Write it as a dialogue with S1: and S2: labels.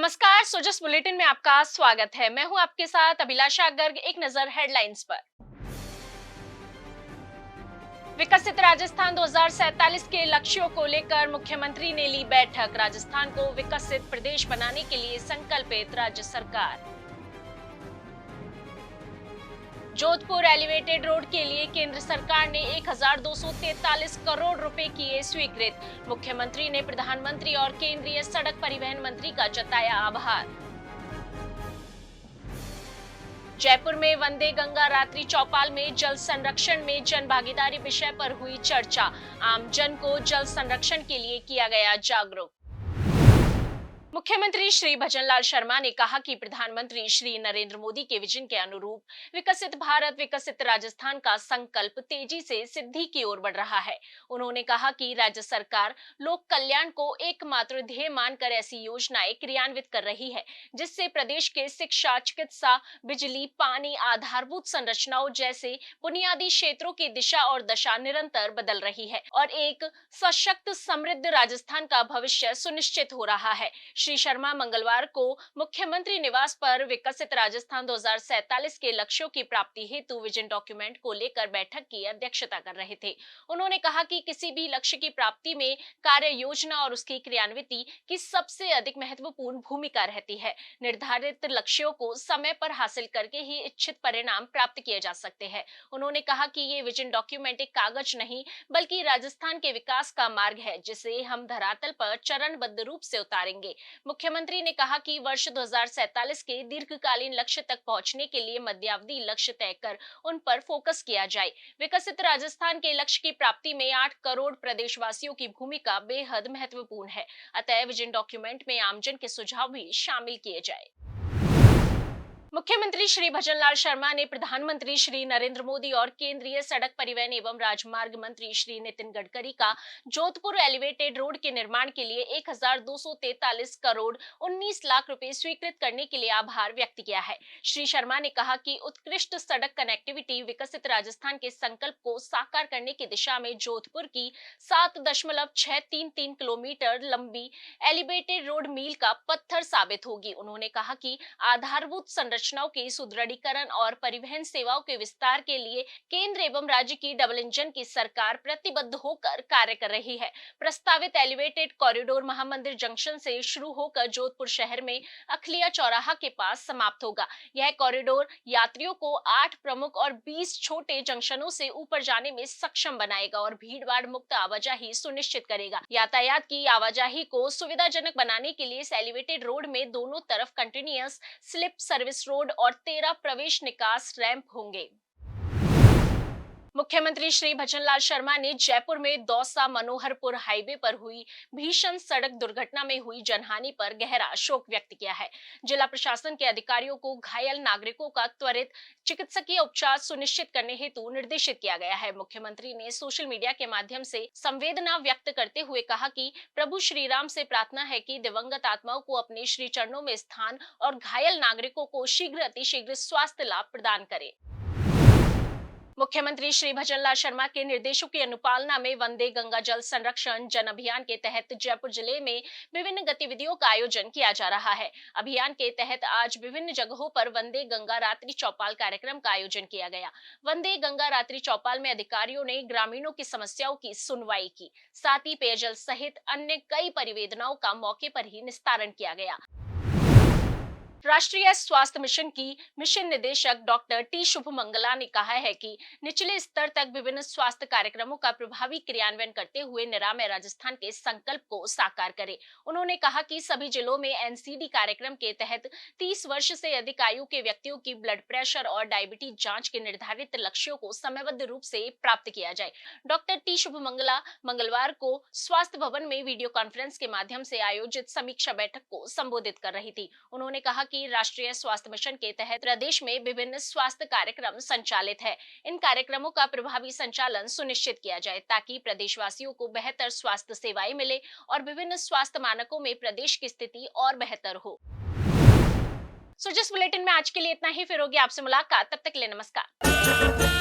S1: नमस्कार। सोजस बुलेटिन में आपका स्वागत है। मैं हूं आपके साथ अभिलाषा गर्ग। एक नजर हेडलाइंस पर। विकसित राजस्थान 2047 के लक्ष्यों को लेकर मुख्यमंत्री ने ली बैठक। राजस्थान को विकसित प्रदेश बनाने के लिए संकल्पित राज्य सरकार। जोधपुर एलिवेटेड रोड के लिए केंद्र सरकार ने 1243 करोड़ रुपए किए स्वीकृत। मुख्यमंत्री ने प्रधानमंत्री और केंद्रीय सड़क परिवहन मंत्री का जताया आभार। जयपुर में वंदे गंगा रात्रि चौपाल में जल संरक्षण में जन भागीदारी विषय पर हुई चर्चा। आम जन को जल संरक्षण के लिए किया गया जागरूक। मुख्यमंत्री श्री भजनलाल शर्मा ने कहा कि प्रधानमंत्री श्री नरेंद्र मोदी के विजन के अनुरूप विकसित भारत विकसित राजस्थान का संकल्प तेजी से सिद्धि की ओर बढ़ रहा है। उन्होंने कहा कि राज्य सरकार लोक कल्याण को एकमात्र ध्येय मानकर ऐसी योजनाएं क्रियान्वित कर रही है जिससे प्रदेश के शिक्षा, चिकित्सा, बिजली, पानी, आधारभूत संरचनाओं जैसे बुनियादी क्षेत्रों की दिशा और दशा निरंतर बदल रही है और एक सशक्त समृद्ध राजस्थान का भविष्य सुनिश्चित हो रहा है। श्री शर्मा मंगलवार को मुख्यमंत्री निवास पर विकसित राजस्थान 2047 के लक्ष्यों की प्राप्ति हेतु विजन डॉक्यूमेंट को लेकर बैठक की अध्यक्षता कर रहे थे। उन्होंने कहा कि किसी भी लक्ष्य की प्राप्ति में कार्य योजना और उसकी क्रियान्विति की सबसे अधिक महत्वपूर्ण भूमिका रहती है। निर्धारित लक्ष्यों को समय पर हासिल करके ही इच्छित परिणाम प्राप्त किए जा सकते हैं। उन्होंने कहा कि ये विजन डॉक्यूमेंट एक कागज नहीं बल्कि राजस्थान के विकास का मार्ग है जिसे हम धरातल पर चरणबद्ध रूप से उतारेंगे। मुख्यमंत्री ने कहा कि वर्ष 2047 के दीर्घकालीन लक्ष्य तक पहुंचने के लिए मध्यावधि लक्ष्य तय कर उन पर फोकस किया जाए। विकसित राजस्थान के लक्ष्य की प्राप्ति में 8 करोड़ प्रदेशवासियों की भूमिका बेहद महत्वपूर्ण है। अतः विजन डॉक्यूमेंट में आमजन के सुझाव भी शामिल किए जाए। मुख्यमंत्री श्री भजनलाल शर्मा ने प्रधानमंत्री श्री नरेंद्र मोदी और केंद्रीय सड़क परिवहन एवं राजमार्ग मंत्री श्री नितिन गडकरी का जोधपुर एलिवेटेड रोड के निर्माण के लिए 1243 करोड़ 19 लाख रुपए स्वीकृत करने के लिए आभार व्यक्त किया है। श्री शर्मा ने कहा कि उत्कृष्ट सड़क कनेक्टिविटी विकसित राजस्थान के संकल्प को साकार करने की दिशा में जोधपुर की 7.633 किलोमीटर लंबी एलिवेटेड रोड मील का पत्थर साबित होगी। उन्होंने कहा कि आधारभूत संरचनाओं के सुदृढ़ीकरण और परिवहन सेवाओं के विस्तार के लिए केंद्र एवं राज्य की डबल इंजन की सरकार प्रतिबद्ध होकर कार्य कर रही है। प्रस्तावित एलिवेटेड कॉरिडोर महामंदिर जंक्शन से शुरू होकर जोधपुर शहर में अखलिया चौराहा के पास समाप्त होगा। यह कॉरिडोर यात्रियों को 8 प्रमुख और 20 छोटे जंक्शनों से ऊपर जाने में सक्षम बनाएगा और भीड़-भाड़ मुक्त आवाजाही सुनिश्चित करेगा। यातायात की आवाजाही को सुविधाजनक बनाने के लिए इस एलिवेटेड रोड में दोनों तरफ कंटिन्यूअस स्लिप सर्विस रोड और 13 प्रवेश निकास रैंप होंगे। मुख्यमंत्री श्री भजनलाल शर्मा ने जयपुर में दौसा मनोहरपुर हाईवे पर हुई भीषण सड़क दुर्घटना में हुई जनहानि पर गहरा शोक व्यक्त किया है। जिला प्रशासन के अधिकारियों को घायल नागरिकों का त्वरित चिकित्सकीय उपचार सुनिश्चित करने हेतु निर्देशित किया गया है। मुख्यमंत्री ने सोशल मीडिया के माध्यम से संवेदना व्यक्त करते हुए कहा कि प्रभु श्री राम से प्रार्थना है कि दिवंगत आत्माओं को अपने श्री चरणों में स्थान और घायल नागरिकों को शीघ्र अतिशीघ्र स्वास्थ्य लाभ प्रदान करे। मुख्यमंत्री श्री भजनलाल शर्मा के निर्देशों की अनुपालना में वंदे गंगा जल संरक्षण जन अभियान के तहत जयपुर जिले में विभिन्न गतिविधियों का आयोजन किया जा रहा है। अभियान के तहत आज विभिन्न जगहों पर वंदे गंगा रात्रि चौपाल कार्यक्रम का आयोजन किया गया। वंदे गंगा रात्रि चौपाल में अधिकारियों ने ग्रामीणों की समस्याओं की सुनवाई की, साथ ही पेयजल सहित अन्य कई परिवेदनाओं का मौके पर ही निस्तारण किया गया। राष्ट्रीय स्वास्थ्य मिशन की मिशन निदेशक डॉक्टर टी शुभमंगला ने कहा है कि निचले स्तर तक विभिन्न स्वास्थ्य कार्यक्रमों का प्रभावी क्रियान्वयन करते हुए निरामय राजस्थान के संकल्प को साकार करें। उन्होंने कहा कि सभी जिलों में एनसीडी कार्यक्रम के तहत 30 वर्ष से अधिक आयु के व्यक्तियों की ब्लड प्रेशर और डायबिटीज जांच के निर्धारित लक्ष्यों को समयबद्ध रूप से प्राप्त किया जाए। डॉक्टर टी शुभमंगला मंगलवार को स्वास्थ्य भवन में वीडियो कॉन्फ्रेंस के माध्यम से आयोजित समीक्षा बैठक को संबोधित कर रही थी। उन्होंने कहा कि राष्ट्रीय स्वास्थ्य मिशन के तहत प्रदेश में विभिन्न स्वास्थ्य कार्यक्रम संचालित है। इन कार्यक्रमों का प्रभावी संचालन सुनिश्चित किया जाए ताकि प्रदेशवासियों को बेहतर स्वास्थ्य सेवाएं मिले और विभिन्न स्वास्थ्य मानकों में प्रदेश की स्थिति और बेहतर हो। सो जिस बुलेटिन में आज के लिए इतना ही, फिर होगी आपसे मुलाकात। तब तक के लिए नमस्कार।